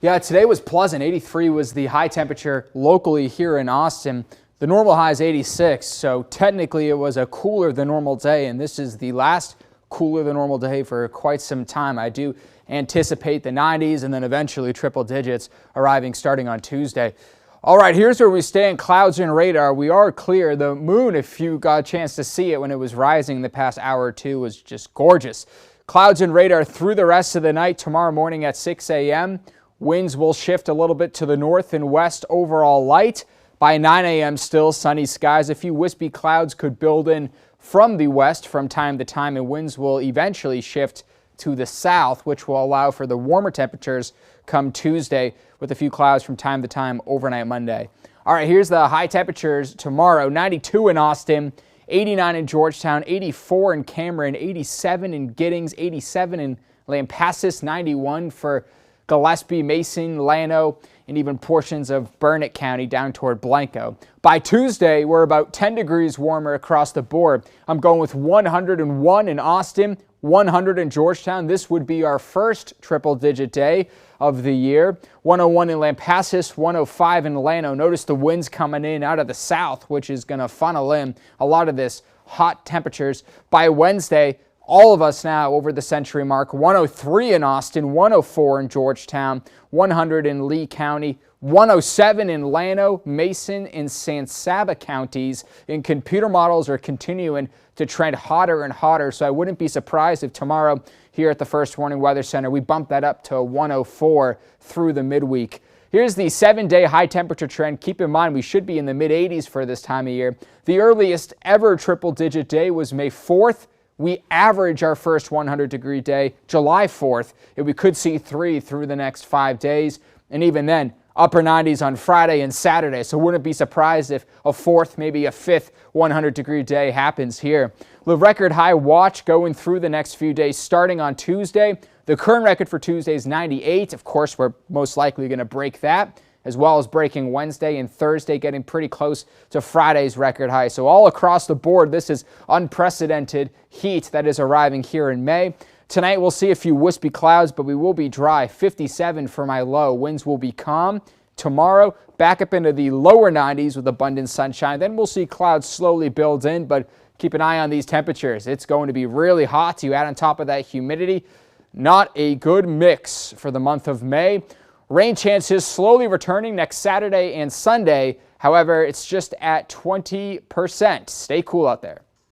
Yeah, today was pleasant. 83 was the high temperature locally here in Austin. The normal high is 86, so technically it was a cooler than normal day, and this is the last cooler than normal day for quite some time. I do anticipate the 90s and then eventually triple digits arriving starting on Tuesday. All right, here's where we stand. Clouds and radar. We are clear. The moon, if you got a chance to see it when it was rising the past hour or two, was just gorgeous. Clouds and radar through the rest of the night. Tomorrow morning at 6 a.m. Winds will shift a little bit to the north and west, overall light. By 9 a.m. still sunny skies. A few wispy clouds could build in from the west from time to time, and winds will eventually shift to the south, which will allow for the warmer temperatures come Tuesday with a few clouds from time to time overnight Monday. All right, here's the high temperatures tomorrow. 92 in Austin, 89 in Georgetown, 84 in Cameron, 87 in Giddings, 87 in Lampasas, 91 for Gillespie, Mason, Llano, and even portions of Burnett County down toward Blanco. By Tuesday, we're about 10 degrees warmer across the board. I'm going with 101 in Austin, 100 in Georgetown. This would be our first triple-digit day of the year. 101 in Lampasas, 105 in Llano. Notice the winds coming in out of the south, which is going to funnel in a lot of this hot temperatures. By Wednesday, all of us now over the century mark. 103 in Austin, 104 in Georgetown, 100 in Lee County, 107 in Llano, Mason, and San Saba counties. And computer models are continuing to trend hotter and hotter, so I wouldn't be surprised if tomorrow here at the First Warning Weather Center we bump that up to 104 through the midweek. Here's the 7-day high temperature trend. Keep in mind we should be in the mid-80s for this time of year. The earliest ever triple-digit day was May 4th. We average our first 100-degree day July 4th, and we could see 3 through the next 5 days. And even then, upper 90s on Friday and Saturday. So wouldn't be surprised if a 4th, maybe a 5th 100-degree day happens here. The record high watch going through the next few days starting on Tuesday. The current record for Tuesday is 98. Of course, we're most likely going to break that, as well as breaking Wednesday and Thursday, getting pretty close to Friday's record high. So all across the board, this is unprecedented heat that is arriving here in May. Tonight we'll see a few wispy clouds, but we will be dry. 57 for my low. Winds will be calm. Tomorrow, back up into the lower 90s with abundant sunshine. Then we'll see clouds slowly build in, but keep an eye on these temperatures. It's going to be really hot. You add on top of that humidity. Not a good mix for the month of May. Rain chances slowly returning next Saturday and Sunday. However, it's just at 20%. Stay cool out there.